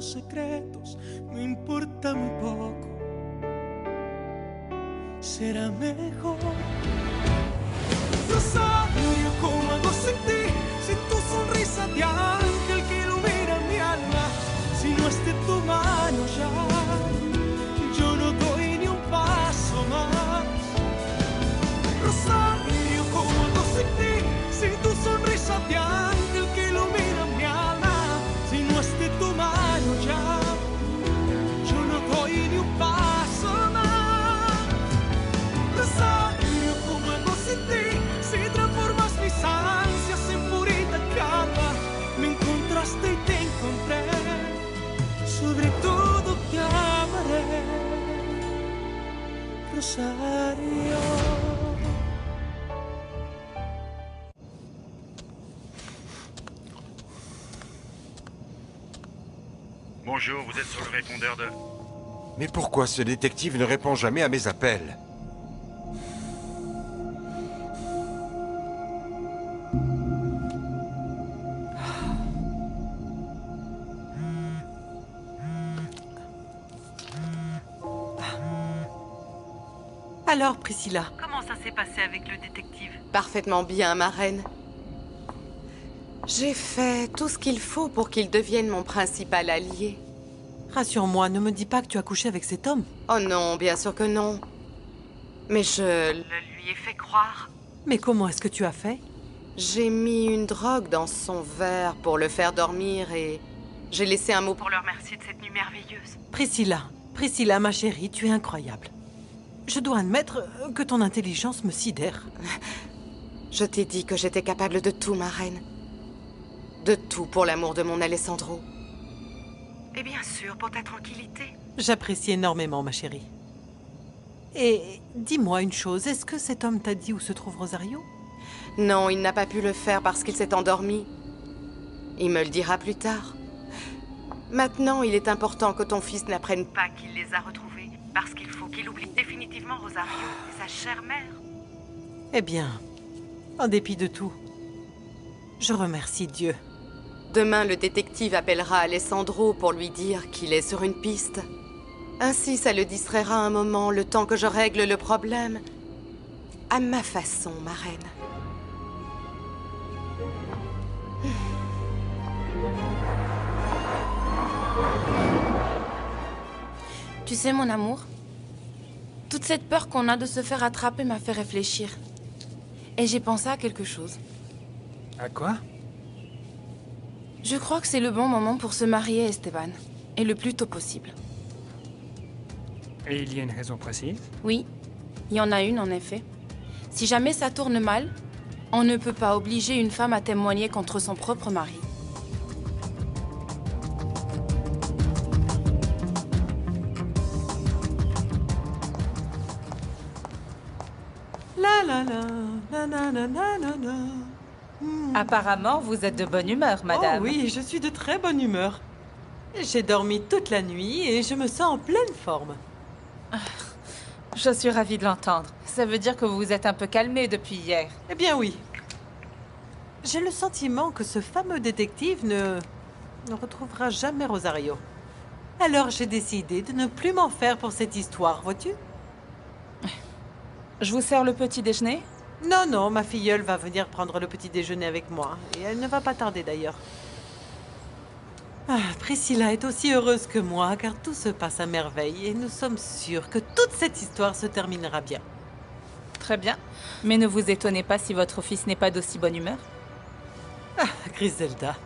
los secretos no importan poco. Será mejor. Rosario, ¿cómo hago sin ti? Si tu sonrisa de ángel que ilumina mi alma, si no es de tu mano ya, yo no doy ni un paso más. Rosario, ¿cómo hago sin ti? Si tu sonrisa de ángel que ilumina mi alma, si no es de tu mano ya, yo no doy ni un paso más. Rosario, ¿cómo hago sin ti? Si transformas mis ansias en purita calma, me encontraste y te encontré, sobre todo te amaré, Rosario. Bonjour, vous êtes sur le répondeur de... Mais pourquoi ce détective ne répond jamais à mes appels? Alors, Priscilla? Comment ça s'est passé avec le détective? Parfaitement bien, ma reine. J'ai fait tout ce qu'il faut pour qu'il devienne mon principal allié. Rassure-moi, ne me dis pas que tu as couché avec cet homme. Oh non, bien sûr que non. Mais je le lui ai fait croire. Mais comment est-ce que tu as fait? J'ai mis une drogue dans son verre pour le faire dormir et j'ai laissé un mot pour le remercier de cette nuit merveilleuse. Priscilla, ma chérie, tu es incroyable. Je dois admettre que ton intelligence me sidère. Je t'ai dit que j'étais capable de tout, ma reine. De tout pour l'amour de mon Alessandro. Et bien sûr, pour ta tranquillité. J'apprécie énormément, ma chérie. Et dis-moi une chose, est-ce que cet homme t'a dit où se trouve Rosario? Non, il n'a pas pu le faire parce qu'il s'est endormi. Il me le dira plus tard. Maintenant, il est important que ton fils n'apprenne pas qu'il les a retrouvés, parce qu'il faut qu'il oublie définitivement Rosario et sa chère mère. Eh bien, en dépit de tout, je remercie Dieu. Demain, le détective appellera Alessandro pour lui dire qu'il est sur une piste. Ainsi, ça le distraira un moment, le temps que je règle le problème. À ma façon, ma reine. Tu sais, mon amour, toute cette peur qu'on a de se faire attraper m'a fait réfléchir. Et j'ai pensé à quelque chose. À quoi? Je crois que c'est le bon moment pour se marier, Esteban. Et le plus tôt possible. Et il y a une raison précise? Oui, il y en a une, en effet. Si jamais ça tourne mal, on ne peut pas obliger une femme à témoigner contre son propre mari. La la la, la la la la la la. Apparemment, vous êtes de bonne humeur, madame. Oh oui, je suis de très bonne humeur. J'ai dormi toute la nuit et je me sens en pleine forme. Je suis ravie de l'entendre. Ça veut dire que vous vous êtes un peu calmée depuis hier. Eh bien oui. J'ai le sentiment que ce fameux détective ne retrouvera jamais Rosario. Alors j'ai décidé de ne plus m'en faire pour cette histoire, vois-tu? Je vous sers le petit déjeuner? Non, non, ma filleule va venir prendre le petit déjeuner avec moi. Et elle ne va pas tarder d'ailleurs. Ah, Priscilla est aussi heureuse que moi, car tout se passe à merveille et nous sommes sûrs que toute cette histoire se terminera bien. Très bien. Mais ne vous étonnez pas si votre fils n'est pas d'aussi bonne humeur. Ah, Griselda.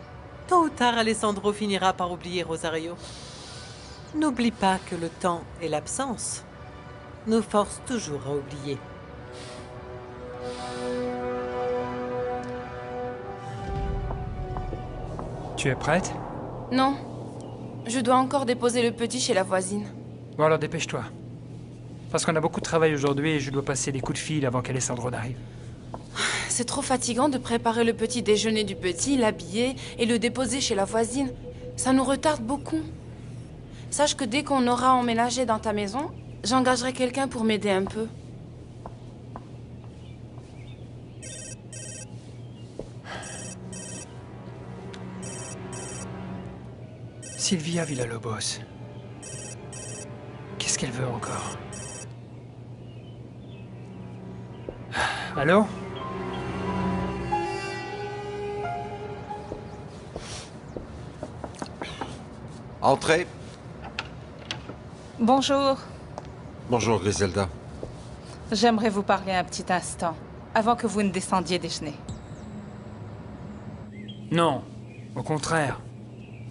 Tôt ou tard, Alessandro finira par oublier Rosario. N'oublie pas que le temps et l'absence nous forcent toujours à oublier. Tu es prête? Non, je dois encore déposer le petit chez la voisine. Bon alors dépêche-toi. Parce qu'on a beaucoup de travail aujourd'hui et je dois passer des coups de fil avant qu'Alessandro n'arrive. C'est trop fatigant de préparer le petit déjeuner du petit, l'habiller et le déposer chez la voisine. Ça nous retarde beaucoup. Sache que dès qu'on aura emménagé dans ta maison, j'engagerai quelqu'un pour m'aider un peu. Sylvia Villalobos. Qu'est-ce qu'elle veut encore? Allô? Entrez. Bonjour. Bonjour, Griselda. J'aimerais vous parler un petit instant, avant que vous ne descendiez déjeuner. Non, au contraire.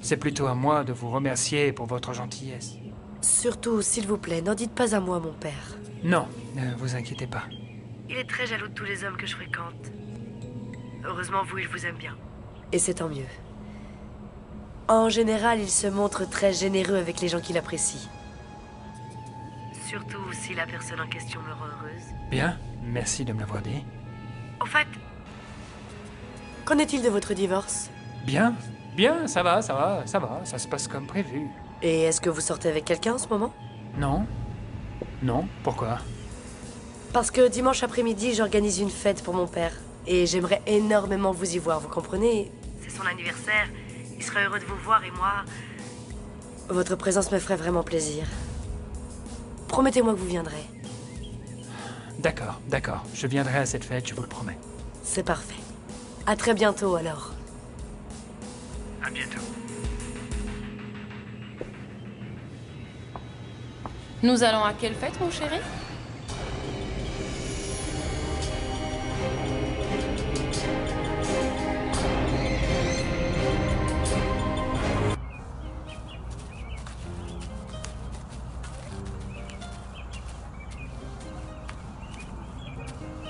C'est plutôt à moi de vous remercier pour votre gentillesse. Surtout, s'il vous plaît, n'en dites pas à moi, mon père. Non, ne vous inquiétez pas. Il est très jaloux de tous les hommes que je fréquente. Heureusement, vous, il vous aime bien. Et c'est tant mieux. En général, il se montre très généreux avec les gens qu'il apprécie. Surtout si la personne en question me rend heureuse. Bien, merci de me l'avoir dit. Au fait, qu'en est-il de votre divorce? Bien, bien, ça va, ça se passe comme prévu. Et est-ce que vous sortez avec quelqu'un en ce moment? Non? Non, pourquoi? Parce que dimanche après-midi, j'organise une fête pour mon père. Et j'aimerais énormément vous y voir, vous comprenez? C'est son anniversaire, il serait heureux de vous voir et moi... Votre présence me ferait vraiment plaisir. Promettez-moi que vous viendrez. D'accord, d'accord. Je viendrai à cette fête, je vous le promets. C'est parfait. À très bientôt, alors. À bientôt. Nous allons à quelle fête, mon chéri?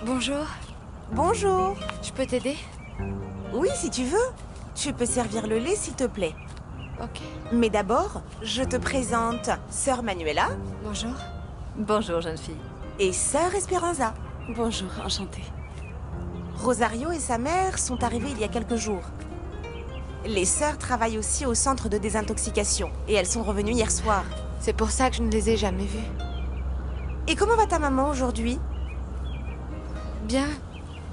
Bonjour. Bonjour. Je peux t'aider? Oui, si tu veux. Tu peux servir le lait, s'il te plaît. Ok. Mais d'abord, je te présente Sœur Manuela. Bonjour. Bonjour, jeune fille. Et Sœur Esperanza. Bonjour, enchantée. Rosario et sa mère sont arrivés il y a quelques jours. Les sœurs travaillent aussi au centre de désintoxication. Et elles sont revenues hier soir. C'est pour ça que je ne les ai jamais vues. Et comment va ta maman aujourd'hui? Bien.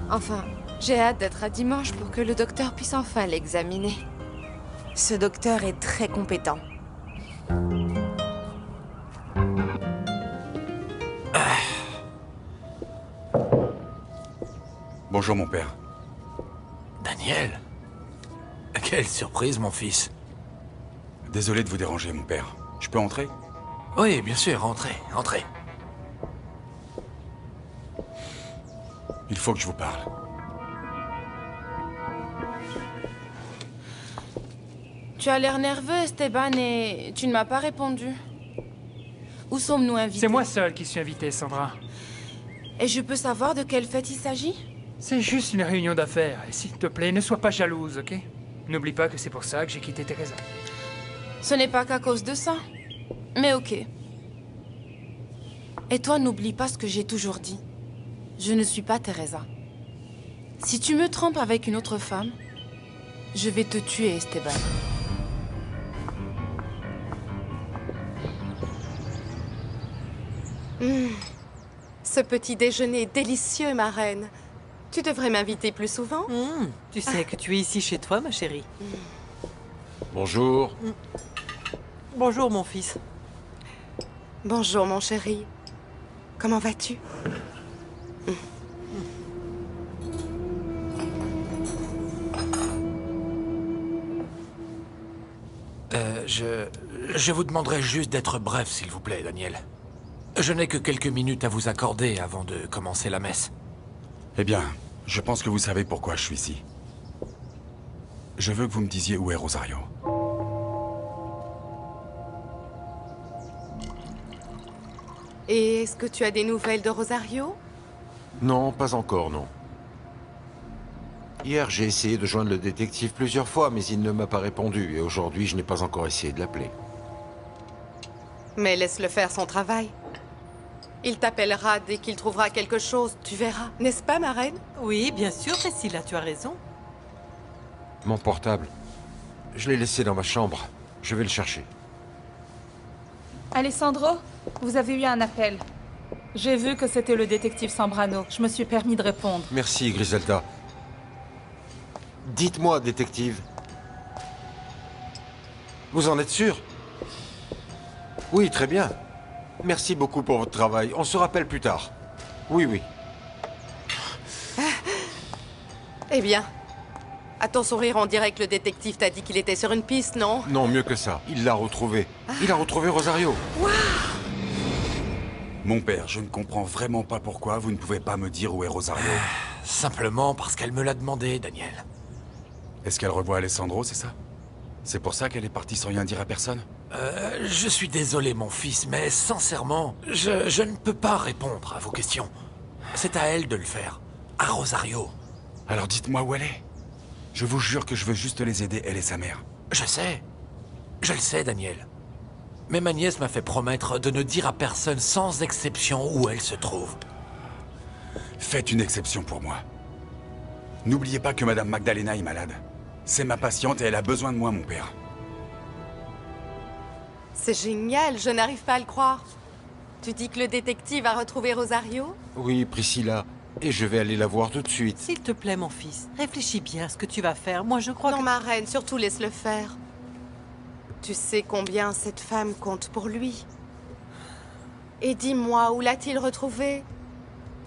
Enfin, j'ai hâte d'être à dimanche pour que le docteur puisse enfin l'examiner. Ce docteur est très compétent. Bonjour, mon père. Daniel? Quelle surprise, mon fils. Désolé de vous déranger, mon père. Je peux entrer? Oui, bien sûr, entrez, entrez. Il faut que je vous parle. Tu as l'air nerveux, Esteban, et tu ne m'as pas répondu. Où sommes-nous invités? C'est moi seul qui suis invité, Sandra. Et je peux savoir de quelle fête il s'agit? C'est juste une réunion d'affaires. Et s'il te plaît, ne sois pas jalouse, ok? N'oublie pas que c'est pour ça que j'ai quitté Teresa. Ce n'est pas qu'à cause de ça. Mais ok. Et toi, n'oublie pas ce que j'ai toujours dit. Je ne suis pas Teresa. Si tu me trompes avec une autre femme, je vais te tuer, Esteban. Ce petit déjeuner est délicieux, ma reine. Tu devrais m'inviter plus souvent. Tu sais que tu es ici chez toi, ma chérie. Bonjour. Bonjour, mon fils. Bonjour, mon chéri. Comment vas-tu? Je vous demanderai juste d'être bref, s'il vous plaît, Daniel. Je n'ai que quelques minutes à vous accorder avant de commencer la messe. Eh bien, je pense que vous savez pourquoi je suis ici. Je veux que vous me disiez où est Rosario. Et est-ce que tu as des nouvelles de Rosario? Non, pas encore, non. Hier, j'ai essayé de joindre le détective plusieurs fois, mais il ne m'a pas répondu. Et aujourd'hui, je n'ai pas encore essayé de l'appeler. Mais laisse-le faire son travail. Il t'appellera dès qu'il trouvera quelque chose, tu verras. N'est-ce pas, ma reine? Oui, bien sûr, Priscilla, tu as raison. Mon portable. Je l'ai laissé dans ma chambre. Je vais le chercher. Alessandro, vous avez eu un appel. J'ai vu que c'était le détective Sambrano. Je me suis permis de répondre. Merci, Griselda. Dites-moi, détective. Vous en êtes sûr? Oui, très bien. Merci beaucoup pour votre travail. On se rappelle plus tard. Oui, oui. Eh bien, à ton sourire, on dirait que le détective t'a dit qu'il était sur une piste, non? Non, mieux que ça. Il l'a retrouvé. Il a retrouvé Rosario. Mon père, je ne comprends vraiment pas pourquoi vous ne pouvez pas me dire où est Rosario. Simplement parce qu'elle me l'a demandé, Daniel. Est-ce qu'elle revoit Alessandro, c'est ça? C'est pour ça qu'elle est partie sans rien dire à personne? Je suis désolé, mon fils, mais sincèrement, je ne peux pas répondre à vos questions. C'est à elle de le faire. À Rosario. Alors dites-moi où elle est. Je vous jure que je veux juste les aider, elle et sa mère. Je sais. Je le sais, Daniel. Mais ma nièce m'a fait promettre de ne dire à personne sans exception où elle se trouve. Faites une exception pour moi. N'oubliez pas que Madame Magdalena est malade. C'est ma patiente et elle a besoin de moi, mon père. C'est génial, je n'arrive pas à le croire. Tu dis que le détective a retrouvé Rosario? Oui, Priscilla. Et je vais aller la voir tout de suite. S'il te plaît, mon fils, réfléchis bien à ce que tu vas faire. Moi, je crois non, que... ma reine, surtout laisse-le faire. Tu sais combien cette femme compte pour lui. Et dis-moi, où l'a-t-il retrouvée?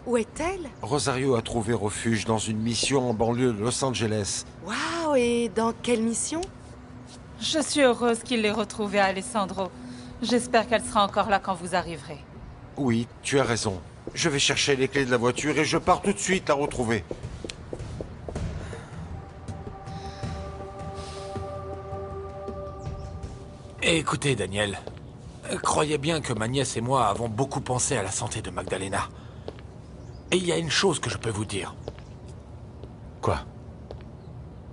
Où est-elle? Rosario a trouvé refuge dans une mission en banlieue de Los Angeles. Waouh, et dans quelle mission? Je suis heureuse qu'il l'ait retrouvée, Alessandro. J'espère qu'elle sera encore là quand vous arriverez. Oui, tu as raison. Je vais chercher les clés de la voiture et je pars tout de suite la retrouver. Écoutez, Daniel. Croyez bien que ma nièce et moi avons beaucoup pensé à la santé de Magdalena. Et il y a une chose que je peux vous dire. Quoi?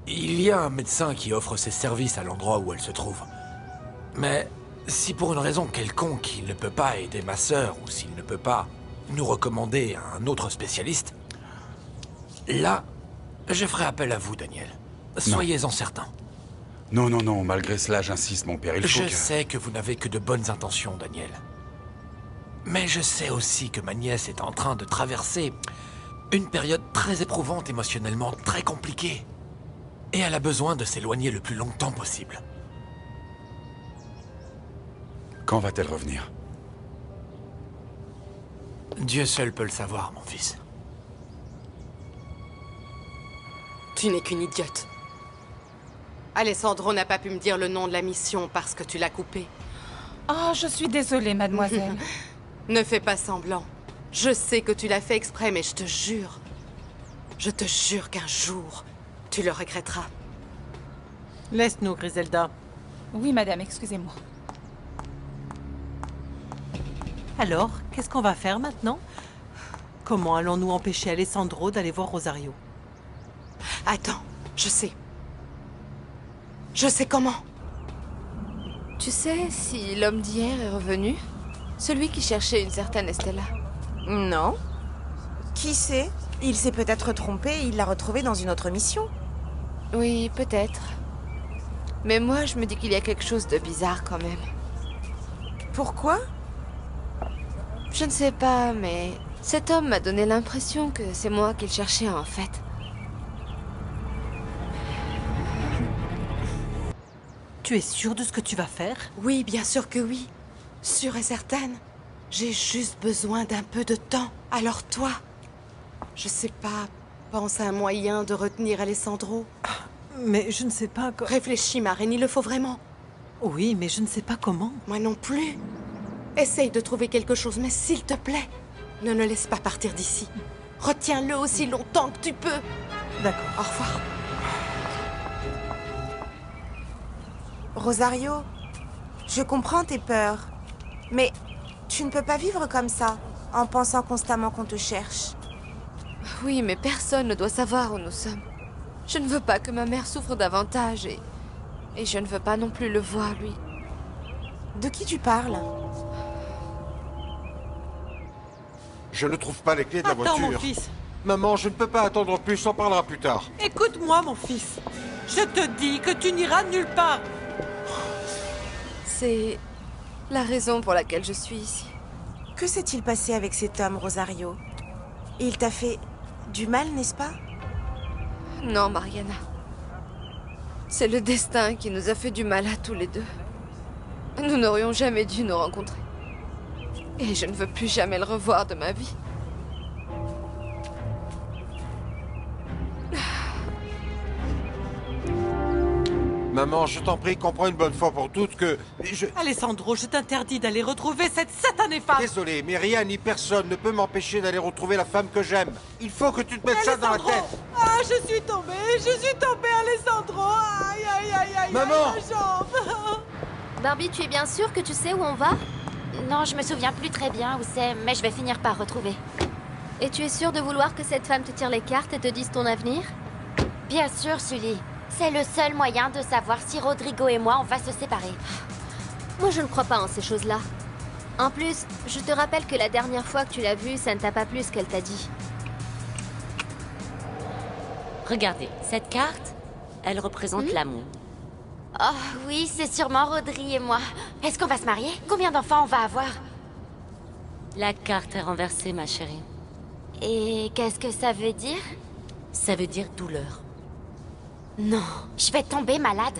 Il y a un médecin qui offre ses services à l'endroit où elle se trouve. Mais si pour une raison quelconque il ne peut pas aider ma sœur, ou s'il ne peut pas nous recommander un autre spécialiste, là, je ferai appel à vous, Daniel. Soyez-en certain. Non, non, non, malgré cela, j'insiste, mon père, il faut Je que... sais que vous n'avez que de bonnes intentions, Daniel. Mais je sais aussi que ma nièce est en train de traverser une période très éprouvante émotionnellement, très compliquée. Et elle a besoin de s'éloigner le plus longtemps possible. Quand va-t-elle revenir? Dieu seul peut le savoir, mon fils. Tu n'es qu'une idiote. Alessandro n'a pas pu me dire le nom de la mission parce que tu l'as coupé. Oh, je suis désolée, mademoiselle. Ne fais pas semblant. Je sais que tu l'as fait exprès, mais je te jure qu'un jour, tu le regretteras. Laisse-nous, Griselda. Oui, madame, excusez-moi. Alors, qu'est-ce qu'on va faire maintenant? Comment allons-nous empêcher Alessandro d'aller voir Rosario? Attends, je sais. Je sais comment. Tu sais si l'homme d'hier est revenu? Celui qui cherchait une certaine Estella. Non. Qui sait? Il s'est peut-être trompé et il l'a retrouvée dans une autre mission. Oui, peut-être. Mais moi, je me dis qu'il y a quelque chose de bizarre quand même. Pourquoi? Je ne sais pas, mais cet homme m'a donné l'impression que c'est moi qu'il cherchait en fait. Tu es sûre de ce que tu vas faire? Oui, bien sûr que oui. Sûre et certaine. J'ai juste besoin d'un peu de temps. Alors toi, je sais pas, pense à un moyen de retenir Alessandro. Mais je ne sais pas... Réfléchis, Marine, il le faut vraiment. Oui, mais je ne sais pas comment. Moi non plus. Essaye de trouver quelque chose, mais s'il te plaît, ne le laisse pas partir d'ici. Retiens-le aussi longtemps que tu peux. D'accord. Au revoir. Rosario, je comprends tes peurs. Mais tu ne peux pas vivre comme ça, en pensant constamment qu'on te cherche. Oui, mais personne ne doit savoir où nous sommes. Je ne veux pas que ma mère souffre davantage et je ne veux pas non plus le voir, lui. De qui tu parles? Je ne trouve pas les clés de la voiture. Attends, mon fils. Maman, je ne peux pas attendre plus, on en parlera plus tard. Écoute-moi, mon fils. Je te dis que tu n'iras nulle part. C'est la raison pour laquelle je suis ici. Que s'est-il passé avec cet homme, Rosario? Il t'a fait du mal, n'est-ce pas? Non, Mariana. C'est le destin qui nous a fait du mal à tous les deux. Nous n'aurions jamais dû nous rencontrer. Et je ne veux plus jamais le revoir de ma vie. Maman, je t'en prie, comprends une bonne fois pour toutes que... Alessandro, je t'interdis d'aller retrouver cette satanée femme. Désolé, mais rien ni personne ne peut m'empêcher d'aller retrouver la femme que j'aime. Il faut que tu te mettes ça dans la tête. Ah, je suis tombée, Alessandro. Aïe, aïe, aïe, aïe, Maman. aïe, ma jambe. Barbie, tu es bien sûre que tu sais où on va? Non, je me souviens plus très bien où c'est, mais je vais finir par retrouver. Et tu es sûre de vouloir que cette femme te tire les cartes et te dise ton avenir? Bien sûr, Sully. C'est le seul moyen de savoir si Rodrigo et moi, on va se séparer. Moi, je ne crois pas en ces choses-là. En plus, je te rappelle que la dernière fois que tu l'as vue, ça ne t'a pas plu ce qu'elle t'a dit. Regardez, cette carte, elle représente l'amour. Oh oui, c'est sûrement Rodri et moi. Est-ce qu'on va se marier? Combien d'enfants on va avoir? La carte est renversée, ma chérie. Et qu'est-ce que ça veut dire? Ça veut dire douleur. Non, je vais tomber malade.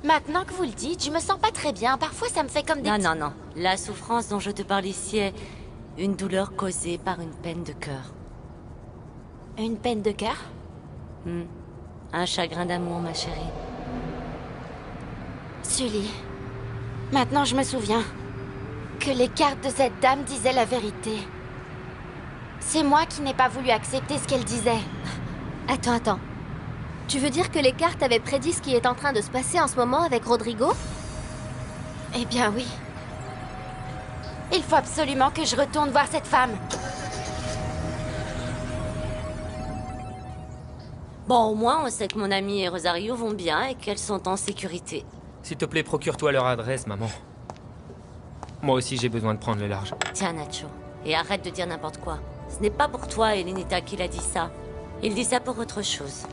Maintenant que vous le dites, je me sens pas très bien. Parfois, ça me fait comme des... Non. La souffrance dont je te parle ici est une douleur causée par une peine de cœur. Une peine de cœur? Un chagrin d'amour, ma chérie. Sully, maintenant je me souviens que les cartes de cette dame disaient la vérité. C'est moi qui n'ai pas voulu accepter ce qu'elle disait. Attends. Tu veux dire que les cartes avaient prédit ce qui est en train de se passer en ce moment avec Rodrigo? Eh bien oui. Il faut absolument que je retourne voir cette femme. Bon, au moins, on sait que mon amie et Rosario vont bien et qu'elles sont en sécurité. S'il te plaît, procure-toi leur adresse, maman. Moi aussi, j'ai besoin de prendre le large. Tiens, Nacho, et arrête de dire n'importe quoi. Ce n'est pas pour toi, Elenita, qu'il a dit ça. Il dit ça pour autre chose.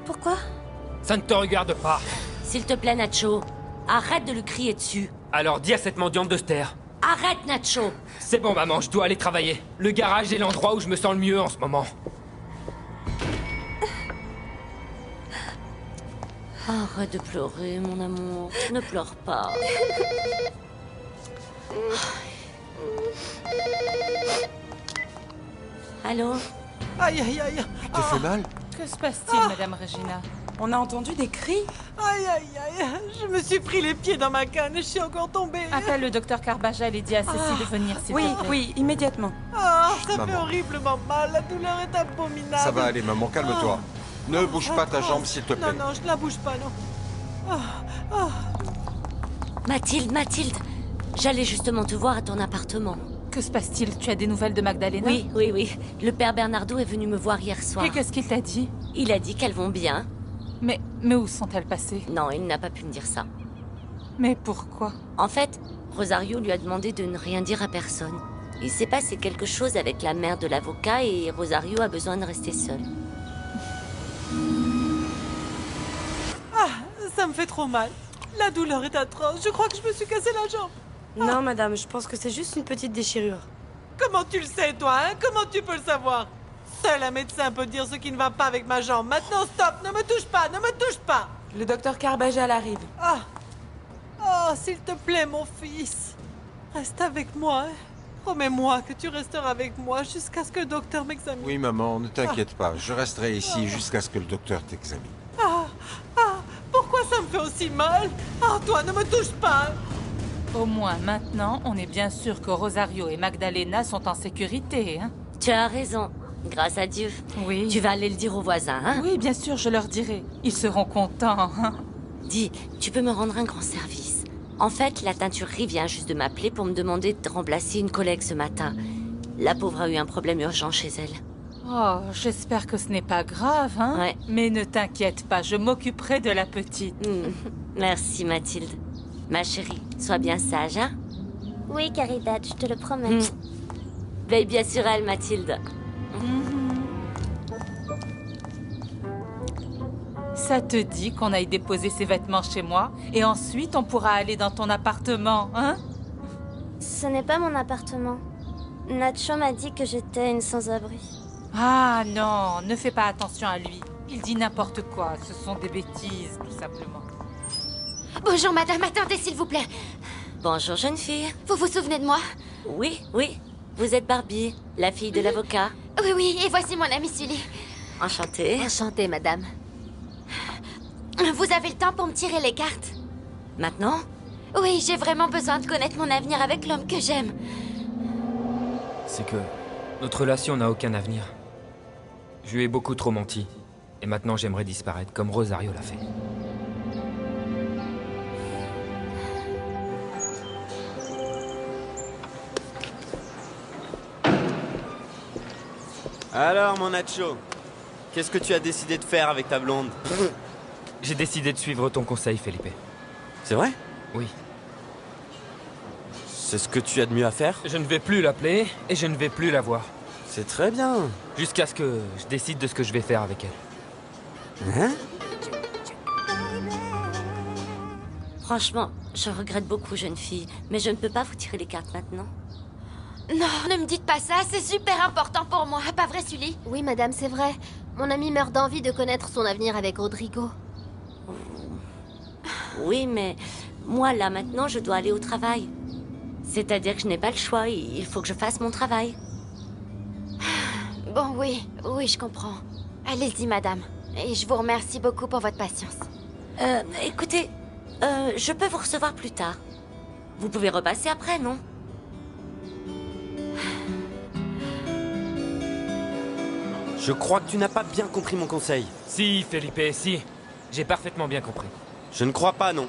Pourquoi? Ça ne te regarde pas. S'il te plaît, Nacho, arrête de lui crier dessus. Alors dis à cette mendiante de se taire. Arrête, Nacho! C'est bon, maman, je dois aller travailler. Le garage est l'endroit où je me sens le mieux en ce moment. Arrête de pleurer, mon amour. Ne pleure pas. Allô? Aïe, aïe, aïe. T'as fait mal? Que se passe-t-il, Madame Regina? On a entendu des cris. Aïe, aïe, aïe. Je me suis pris les pieds dans ma canne et je suis encore tombée. Appelle le docteur Carbajal et dis à Cécile de venir, s'il te plaît. Oui, immédiatement. Ça fait Maman. horriblement mal. La douleur est abominable. Ça va aller, maman, calme-toi. Ne bouge pas ta jambe, s'il te plaît. Non, je ne la bouge pas, non. Mathilde, j'allais justement te voir à ton appartement. Que se passe-t-il? Tu as des nouvelles de Magdalena? Oui. Le père Bernardo est venu me voir hier soir. Et qu'est-ce qu'il t'a dit? Il a dit qu'elles vont bien. Mais où sont-elles passées? Non, il n'a pas pu me dire ça. Mais pourquoi? En fait, Rosario lui a demandé de ne rien dire à personne. Il s'est passé quelque chose avec la mère de l'avocat et Rosario a besoin de rester seule. Ça me fait trop mal. La douleur est atroce. Je crois que je me suis cassé la jambe. Non, madame, je pense que c'est juste une petite déchirure. Comment tu le sais, toi, hein? Comment tu peux le savoir? Seul un médecin peut dire ce qui ne va pas avec ma jambe. Maintenant, stop! Ne me touche pas! Ne me touche pas! Le docteur Carbajal arrive. Oh, s'il te plaît, mon fils. Reste avec moi, hein? Promets-moi que tu resteras avec moi jusqu'à ce que le docteur m'examine. Oui, maman, ne t'inquiète pas. Je resterai ici jusqu'à ce que le docteur t'examine. Pourquoi ça me fait aussi mal? Toi, ne me touche pas! Au moins, maintenant, on est bien sûr que Rosario et Magdalena sont en sécurité, hein? Tu as raison. Grâce à Dieu. Oui. Tu vas aller le dire aux voisins, hein? Oui, bien sûr, je leur dirai. Ils seront contents, hein? Dis, tu peux me rendre un grand service. En fait, la teinturerie vient juste de m'appeler pour me demander de remplacer une collègue ce matin. La pauvre a eu un problème urgent chez elle. Oh, j'espère que ce n'est pas grave, hein? Ouais. Mais ne t'inquiète pas, je m'occuperai de la petite. Merci, Mathilde. Ma chérie, sois bien sage, hein? Oui, Caridad, je te le promets. Veille bien sur elle, Mathilde. Ça te dit qu'on aille déposer ses vêtements chez moi et ensuite on pourra aller dans ton appartement, hein? Ce n'est pas mon appartement. Nacho m'a dit que j'étais une sans-abri. Ah non, ne fais pas attention à lui. Il dit n'importe quoi, ce sont des bêtises, tout simplement. Bonjour madame, attendez s'il vous plaît. Bonjour jeune fille. Vous vous souvenez de moi? Oui, oui. Vous êtes Barbie, la fille de l'avocat. Oui, oui, et voici mon amie Sully. Enchantée. Enchantée, madame. Vous avez le temps pour me tirer les cartes? Maintenant? Oui, j'ai vraiment besoin de connaître mon avenir avec l'homme que j'aime. C'est que notre relation n'a aucun avenir. Je lui ai beaucoup trop menti. Et maintenant j'aimerais disparaître, comme Rosario l'a fait. Alors, mon Nacho, qu'est-ce que tu as décidé de faire avec ta blonde? J'ai décidé de suivre ton conseil, Felipe. C'est vrai? Oui. C'est ce que tu as de mieux à faire? Je ne vais plus l'appeler et je ne vais plus la voir. C'est très bien. Jusqu'à ce que je décide de ce que je vais faire avec elle. Hein? Franchement, je regrette beaucoup, jeune fille, mais je ne peux pas vous tirer les cartes maintenant. Non, ne me dites pas ça, c'est super important pour moi, pas vrai Sully? Oui madame, c'est vrai. Mon ami meurt d'envie de connaître son avenir avec Rodrigo. Oui, mais moi, là, maintenant, je dois aller au travail. C'est-à-dire que je n'ai pas le choix, il faut que je fasse mon travail. Bon, oui, je comprends. Allez-y, madame. Et je vous remercie beaucoup pour votre patience. Écoutez, je peux vous recevoir plus tard. Vous pouvez repasser après, non? Je crois que tu n'as pas bien compris mon conseil. Si, Felipe, si. J'ai parfaitement bien compris. Je ne crois pas, non.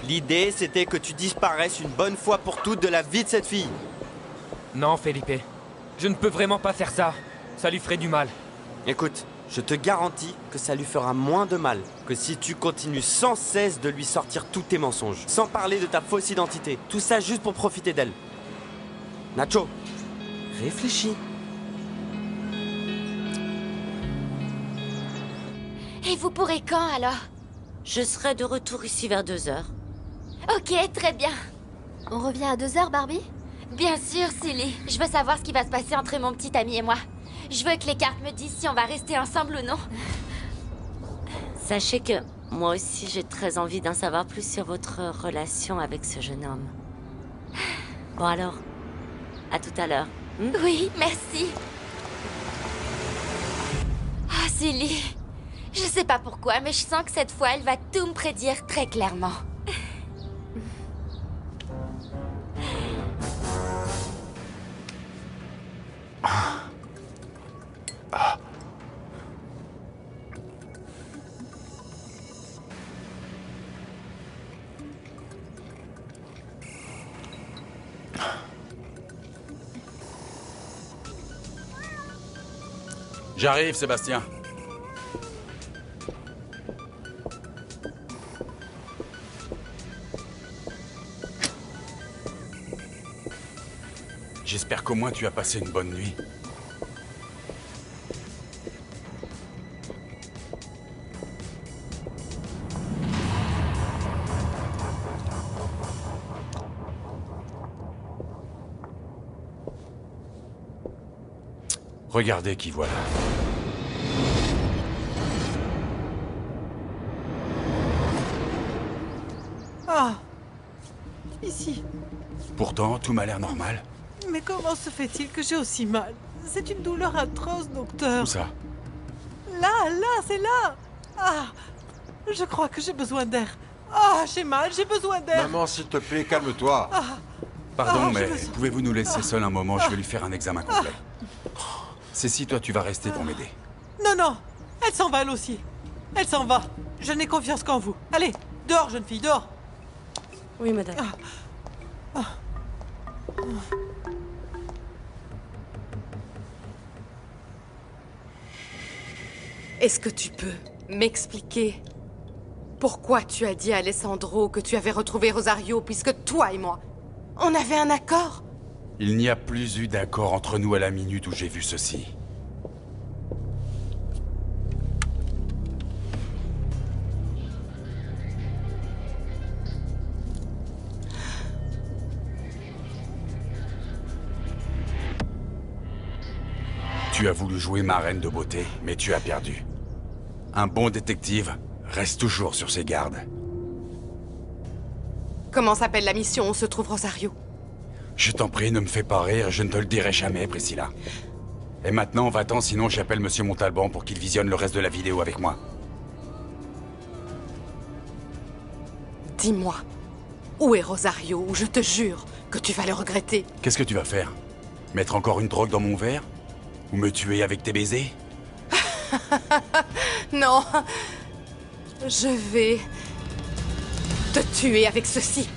L'idée, c'était que tu disparaisses une bonne fois pour toutes de la vie de cette fille. Non, Felipe. Je ne peux vraiment pas faire ça. Ça lui ferait du mal. Écoute, je te garantis que ça lui fera moins de mal que si tu continues sans cesse de lui sortir tous tes mensonges. Sans parler de ta fausse identité. Tout ça juste pour profiter d'elle. Nacho, réfléchis. Et vous pourrez quand, alors? Je serai de retour ici vers 2h. Ok, très bien. On revient à 2h, Barbie? Bien sûr, Sully. Je veux savoir ce qui va se passer entre mon petit ami et moi. Je veux que les cartes me disent si on va rester ensemble ou non. Sachez que moi aussi, j'ai très envie d'en savoir plus sur votre relation avec ce jeune homme. Bon alors, à tout à l'heure. Oui, merci. Ah, Sully. Je sais pas pourquoi, mais je sens que cette fois, elle va tout me prédire très clairement. J'arrive, Sébastien. J'espère qu'au moins tu as passé une bonne nuit. Regardez qui voilà. Ah, ici. Pourtant, tout m'a l'air normal. Mais comment se fait-il que j'ai aussi mal? C'est une douleur atroce, docteur. Où ça? Là, c'est là. Ah, je crois que j'ai besoin d'air. Ah, j'ai mal, j'ai besoin d'air. Maman, s'il te plaît, calme-toi. Ah, Pardon, mais pouvez-vous nous laisser seul un moment? Je vais lui faire un examen complet. Cécile, toi, tu vas rester pour m'aider. Non, elle s'en va elle aussi. Elle s'en va. Je n'ai confiance qu'en vous. Allez, dehors, jeune fille, dehors. Oui, madame. Est-ce que tu peux m'expliquer pourquoi tu as dit à Alessandro que tu avais retrouvé Rosario, puisque toi et moi, on avait un accord? Il n'y a plus eu d'accord entre nous à la minute où j'ai vu ceci. Tu as voulu jouer ma reine de beauté, mais tu as perdu. Un bon détective reste toujours sur ses gardes. Comment s'appelle la mission où se trouve Rosario? Je t'en prie, ne me fais pas rire, je ne te le dirai jamais, Priscilla. Et maintenant, va-t'en, sinon j'appelle Monsieur Montalban pour qu'il visionne le reste de la vidéo avec moi. Dis-moi, où est Rosario, ou je te jure que tu vas le regretter. Qu'est-ce que tu vas faire? Mettre encore une drogue dans mon verre? Ou me tuer avec tes baisers? Non, je vais te tuer avec ceci.